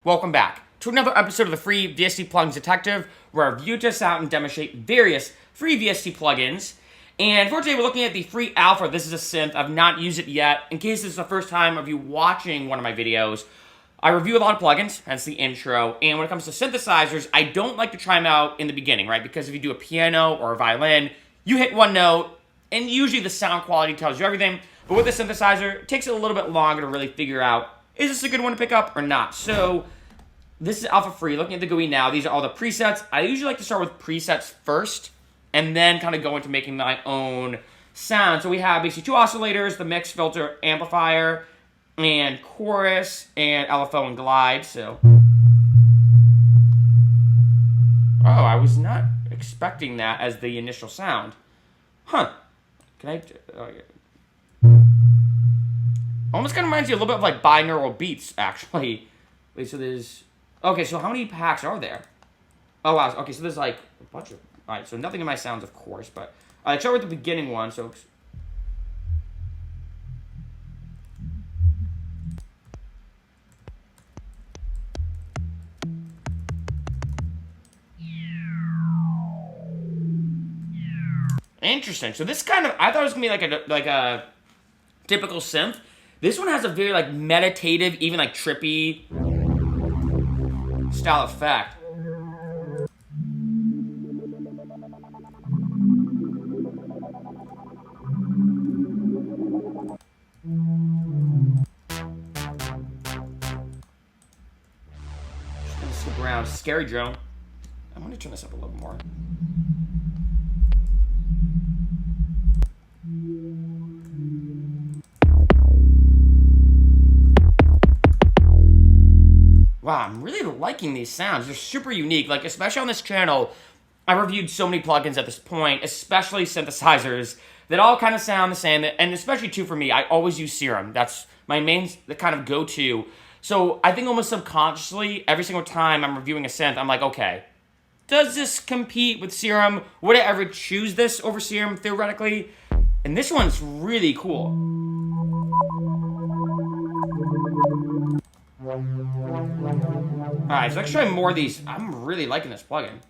Welcome back to another episode of the Free VST Plugins Detective, where I review, test out, and demonstrate various free VST plugins. And for today, we're looking at the free Alpha. This is a synth. I've not used it yet. In case this is the first time of you watching one of my videos, I review a lot of plugins, hence the intro. And when it comes to synthesizers, I don't like to try them out in the beginning, right? Because if you do a piano or a violin, you hit one note, and usually the sound quality tells you everything. But with the synthesizer, it takes it a little bit longer to really figure out, is this a good one to pick up or not? So this is Alpha Free. Looking at the GUI now, these are all the presets. I usually like to start with presets first, and then kind of go into making my own sound. So we have basically two oscillators, the mix, filter, amplifier, and chorus, and LFO and glide. So, oh, I was not expecting that as the initial sound. Huh. Can I? Almost kind of reminds you a little bit of like binaural beats, actually. Wait, so there's... Okay, so how many packs are there? Oh, wow. Okay, so there's like a bunch of... Alright, so nothing in my sounds, of course, but... Alright, start with the beginning one, so... Interesting. So this kind of... I thought it was going to be like a typical synth. This one has a very, like, meditative, even, like, trippy style effect. Just gonna swoop around. Scary drone. I want to turn this up a little more. Wow, I'm really liking these sounds. They're super unique. Like, especially on this channel, I reviewed so many plugins at this point, especially synthesizers, that all kind of sound the same. And especially, too, for me, I always use Serum. That's my main kind of go-to. So I think almost subconsciously, every single time I'm reviewing a synth, I'm like, okay, does this compete with Serum? Would I ever choose this over Serum, theoretically? And this one's really cool. Alright, so let's try more of these. I'm really liking this plugin.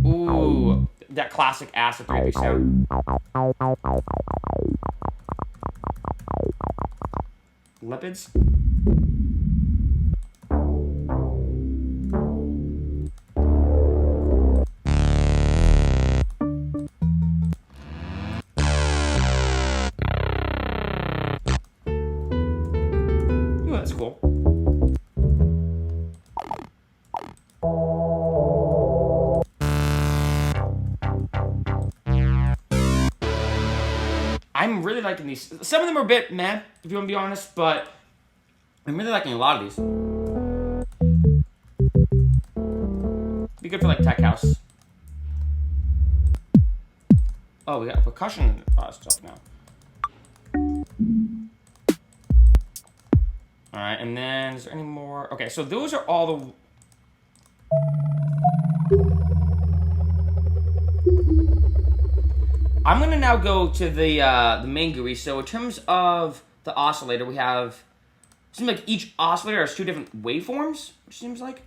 Ooh, that classic acid 3 sound. Lipids. Ooh, that's cool. I'm really liking these. Some of them are a bit meh, if you want to be honest, but I'm really liking a lot of these. Be good for like tech house. Oh, we got percussion stuff now. Alright, and then is there any more? Okay, so those are all the... I'm going to now go to the main GUI. So in terms of the oscillator, we have... It seems like each oscillator has two different waveforms, which seems like...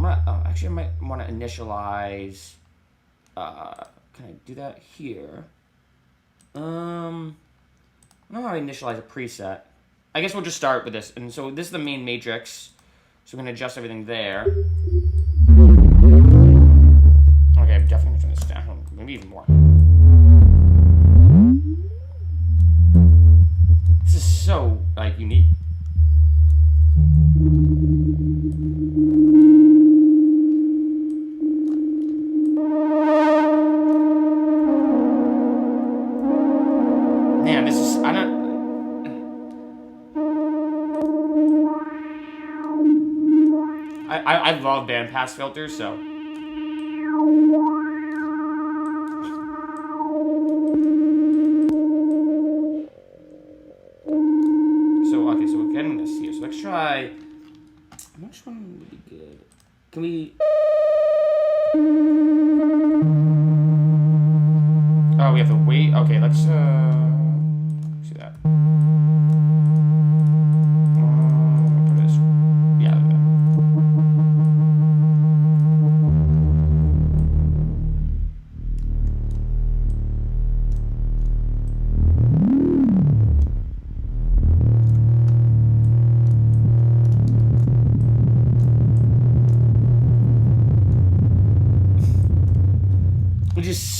actually, I might want to initialize... can I do that here? I don't know how to initialize a preset. I guess we'll just start with this. And so this is the main matrix. So we're going to adjust everything there. Okay, I'm definitely going to turn this down. Maybe even more. This is so, like, unique. Man, this is, I don't... I love bandpass filters, so... Okay, so we're getting this here. So let's try... Which one would be good? Can we... Oh, we have to wait. Okay, let's see that.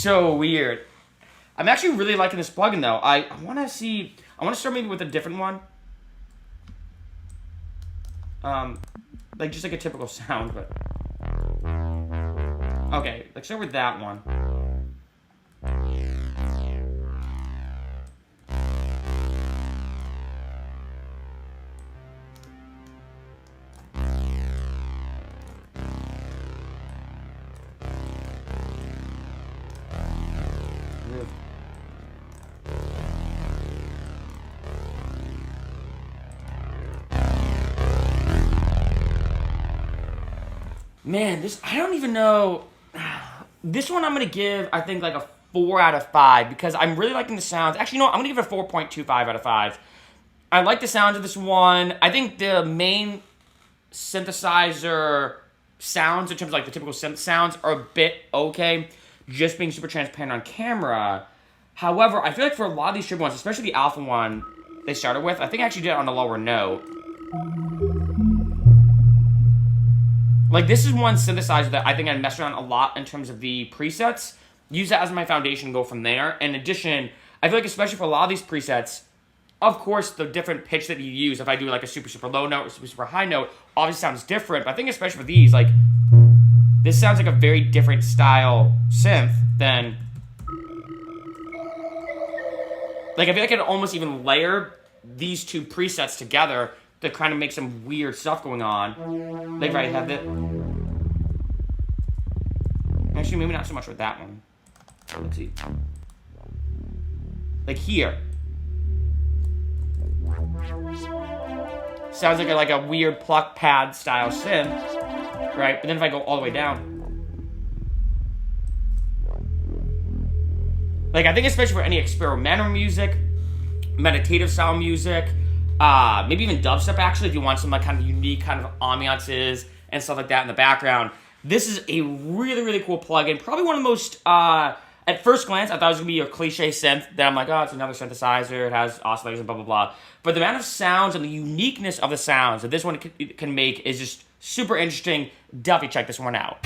so weird. I'm actually really liking this plugin though. I want to start maybe with a different one. Like just like a typical sound, but okay, let's start with that one. Man, I don't even know. This one I'm going to give, I think, like a 4 out of 5 because I'm really liking the sounds. Actually, no, I'm going to give it a 4.25 out of 5. I like the sounds of this one. I think the main synthesizer sounds, in terms of like the typical synth sounds, are a bit okay, just being super transparent on camera. However, I feel like for a lot of these triple ones, especially the Alpha one they started with, I think I actually did it on a lower note. Like, this is one synthesizer that I think I messed around a lot in terms of the presets. Use that as my foundation and go from there. In addition, I feel like especially for a lot of these presets, of course, the different pitch that you use, if I do like a super, super low note or super, super high note, obviously sounds different. But I think especially for these, like, this sounds like a very different style synth than... Like, I feel like I could almost even layer these two presets together to kind of make some weird stuff going on. Like, right, have it. Actually, maybe not so much with that one. Let's see. Like here. Sounds like a weird pluck pad style synth, right? But then if I go all the way down, like I think especially for any experimental music, meditative style music, maybe even dubstep actually, if you want some like kind of unique kind of ambiances and stuff like that in the background, this is a really, really cool plugin. Probably one of the most, at first glance, I thought it was going to be a cliche synth. Then I'm like, oh, it's another synthesizer. It has oscillators and blah, blah, blah. But the amount of sounds and the uniqueness of the sounds that this one can make is just super interesting. Definitely check this one out.